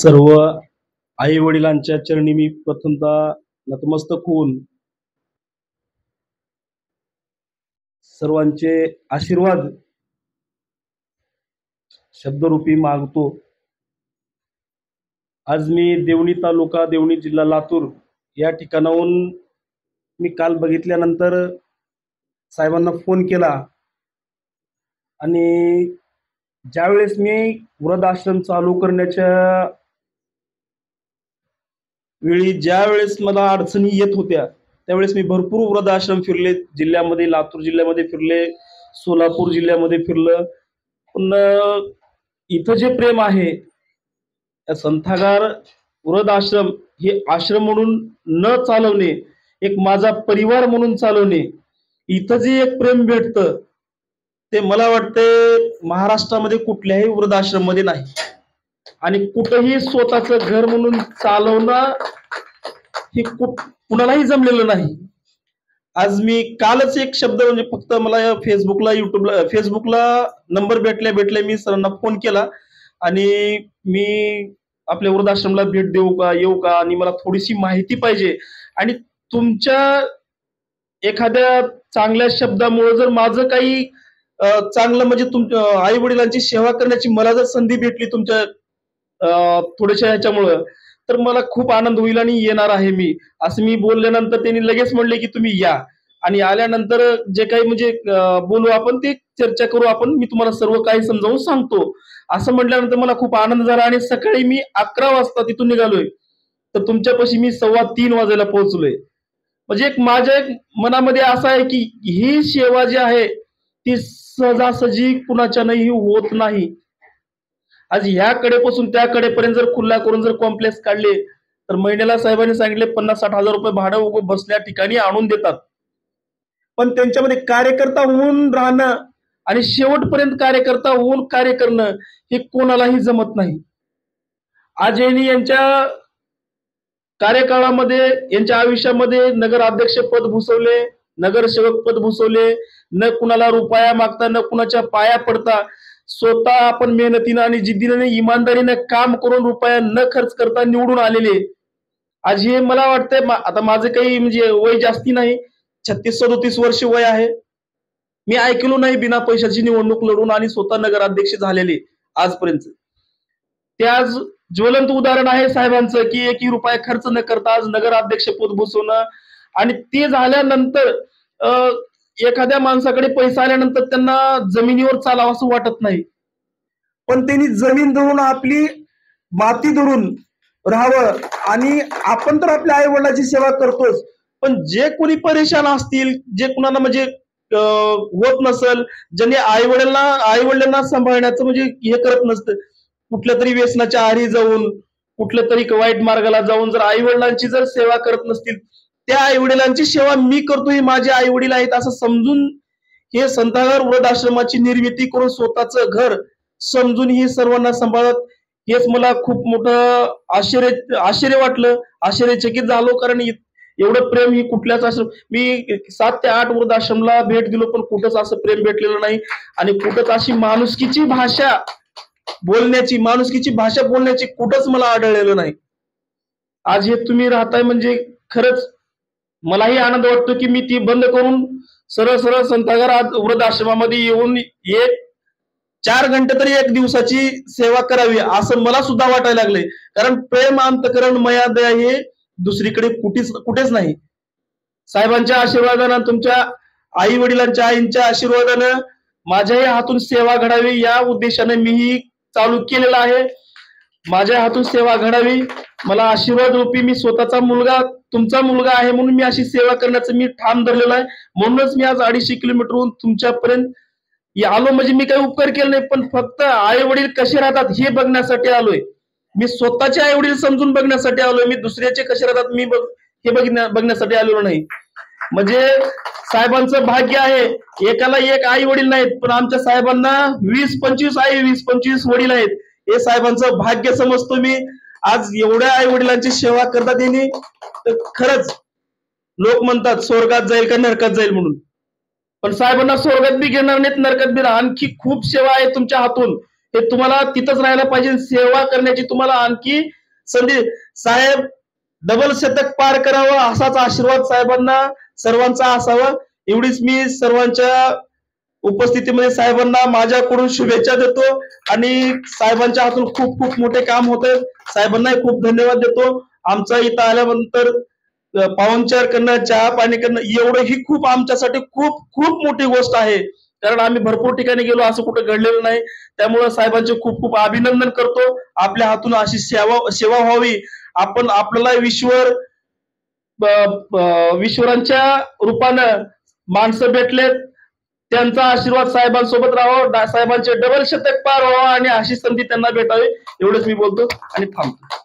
सर्व आई वडिलांच्या चरणी मी प्रथमतः नतमस्तक होऊन सर्वांचे आशीर्वाद शब्दरूपी मागतो। आज मी देवणी तालुका देवणी जिल्हा लातूर या ठिकाणाहून मी काल बघितल्यानंतर साहेबांना फोन केला आणि ज्यावेळेस मी वृद्धाश्रम चालू करण्याच्या वेळी ज्यावेळेस मला अडचणी येत होत्या त्यावेळेस मी भरपूर वृद्धाश्रम फिरले, जिल्ह्यामध्ये लातूर जिल्ह्यामध्ये फिरले, सोलापूर जिल्ह्यामध्ये फिरलं। पण इथं जे प्रेम आहे संथागार वृद्धाश्रम हे आश्रम म्हणून न चालवणे, एक माझा परिवार म्हणून चालवणे, इथं जे एक प्रेम भेटतं ते मला वाटते महाराष्ट्रामध्ये कुठल्याही वृद्धाश्रम मध्ये नाही आणि कुठेही स्वतःचं घर म्हणून चालवणं हे कुणालाही जमलेलं नाही। आज मी कालच एक शब्द म्हणजे फक्त मला फेसबुकला फेसबुकला नंबर भेटल्या मी सरांना फोन केला आणि मी आपल्या वृद्धाश्रमला भेट देऊ का, येऊ का, आणि मला थोडीशी माहिती पाहिजे आणि तुमच्या एखाद्या चांगल्या शब्दामुळे जर माझं काही चांगलं म्हणजे तुमच्या आई वडिलांची सेवा करण्याची मला जर संधी भेटली तुमच्या थोड्याशा ह्याच्यामुळं, तर मला खूप आनंद होईल आणि येणार आहे मी, असं मी बोलल्यानंतर त्यांनी लगेच म्हणले की तुम्ही या आणि आल्यानंतर जे काही म्हणजे बोलू आपण ते चर्चा करू आपण, मी तुम्हाला सर्व काही समजावून सांगतो असं म्हटल्यानंतर मला खूप आनंद झाला आणि सकाळी मी 11 वाजता तिथून निघालोय तर तुमच्यापाशी मी 2:15 वाजायला पोहोचलोय। म्हणजे एक माझ्या मनामध्ये असं आहे की ही सेवा जी आहे ती सहजासहजी कुणाच्या नाही होत नाही। आज ह्याकडे पासून त्याकडेपर्यंत जर खुल्ला करून जर कॉम्प्लेक्स काढले तर महिन्याला साहेबांनी सांगितले 50-60 हजार रुपये भाडं उगं बसल्या ठिकाणी आणून देतात, पण त्यांच्यामध्ये कार्यकर्ता होऊन राहणं आणि शेवटपर्यंत कार्यकर्ता होऊन कार्य करणं हे कोणालाही जमत नाही। आज यांच्या कार्यकाळामध्ये यांच्या आयुष्यामध्ये नगराध्यक्ष पद भूषवले, नगरसेवक पद भूषवले, न कुणाला रुपया मागता न कुणाच्या पाया पडता स्वतः आपण मेहनतीनं आणि जिद्दीने इमानदारीने काम करून रुपया न खर्च करता निवडून आलेले। आज हे मला वाटतंय आता माझं काही म्हणजे वय जास्ती नाही, 36-37 वर्ष वय आहे, मी ऐकलो नाही बिना पैशाची निवडणूक लढून आणि स्वतः नगराध्यक्ष झालेले आजपर्यंत। ते आज ज्वलंत उदाहरण आहे साहेबांचं की 1 रुपया खर्च न करता आज नगराध्यक्ष पद भूषवणं आणि ते झाल्यानंतर एखाद्या माणसाकडे पैसा आल्यानंतर त्यांना जमिनीवर चालावं असं वाटत नाही, पण त्यांनी जमीन धरून आपली माती धरून राहावं आणि आपण तर आपल्या आई वडिलांची सेवा करतोच, पण जे कोणी परेशान असतील, जे कुणाला म्हणजे होत नसेल, ज्यांनी आई वडिलांना सांभाळण्याचं म्हणजे हे करत नसतं, कुठल्या तरी व्यसनाच्या आहारी जाऊन कुठल्या तरी वाईट मार्गाला जाऊन जर आई वडिलांची जर सेवा करत नसतील, त्या आई वडिलांची सेवा मी करतो, हे माझे आई वडील आहेत असं समजून हे संथागार वृद्धाश्रमाची निर्मिती करून स्वतःचं घर समजून ही सर्वांना सांभाळत, हेच मला खूप मोठं आश्चर्य वाटलं, आश्चर्यचकित झालो, कारण एवढं प्रेम ही कुठल्याच आश्रम मी 7 ते 8 वृद्धाश्रमला भेट दिलो पण कुठंच असं प्रेम भेटलेलं नाही आणि कुठंच अशी माणुसकीची भाषा बोलण्याची कुठंच मला आढळलेलं नाही। आज हे तुम्ही राहताय म्हणजे खरंच मलाही आनंद वाटतो की मी ती बंद करून सरळ संथागार वृद्धाश्रमामध्ये येऊन 4 घंटे तरी एक दिवसाची सेवा करावी असं मला सुद्धा वाटायला लागले, कारण प्रेम अंतकरण मया दया हे दुसरीकडे कुठेच नाही। साहेबांच्या आशीर्वादानं, तुमच्या आई वडिलांच्या आईंच्या आशीर्वादानं माझ्याही हातून सेवा घडावी या उद्देशाने मीही चालू केलेला आहे। माझ्या हातून सेवा घडावी, मला आशीर्वाद रूपी मी स्वतःचा मुलगा तुमचा मुलगा आहे म्हणून मी अशी सेवा करण्याचं मी ठाम धरलेलं आहे, म्हणूनच मी आज 250 किलोमीटरहून तुमच्यापर्यंत आलो। म्हणजे मी काही उपकार केले नाही, पण फक्त आई वडील कसे राहतात हे बघण्यासाठी आलोय, मी स्वतःचे आई वडील समजून बघण्यासाठी आलोय, मी दुसऱ्याचे कसे राहतात मी हे बघण्यासाठी आलेलो नाही। म्हणजे साहेबांचं भाग्य आहे, एकाला एक आई वडील नाहीत, पण आमच्या साहेबांना 20-25 आई 20-25 वडील आहेत, हे साहेबांचं भाग्य समजतो मी। आज एवढ्या आई वडिलांची सेवा करतात यांनी, तर खरंच लोक म्हणतात स्वर्गात जाईल का नरकात जाईल म्हणून, पण साहेबांना स्वर्गात बी घेणार नाहीत, नरकात बी, आणखी खूप सेवा आहे तुमच्या हातून, हे तुम्हाला तिथंच राहायला पाहिजे, सेवा करण्याची तुम्हाला आणखी संधी. साहेब डबल शतक पार करावं असाच आशीर्वाद साहेबांना सर्वांचा असावा, एवढीच मी सर्वांच्या उपस्थितीमध्ये साहेबांना माझ्याकडून शुभेच्छा देतो. आणि साहेबांच्या हातून खूप खूप मोठे काम होत आहे, साहेबांनाही खूप धन्यवाद देतो. आमचा इथं आल्यानंतर पाहुणचार करणं, चहा पाणी करणं एवढं ही खूप आमच्यासाठी खूप खूप मोठी गोष्ट आहे, कारण आम्ही भरपूर ठिकाणी गेलो, असं कुठं घडलेलं नाही. त्यामुळे साहेबांचे खूप खूप अभिनंदन करतो. आपल्या हातून अशी सेवा व्हावी. आपल्याला ईश्वरांच्या रूपानं माणसं भेटलेत, त्यांचा आशीर्वाद साहेबांसोबत राहावा, साहेबांचे डबल शतक पार व्हावं आणि अशी संधी त्यांना भेटावी, एवढंच मी बोलतो आणि थांबतो.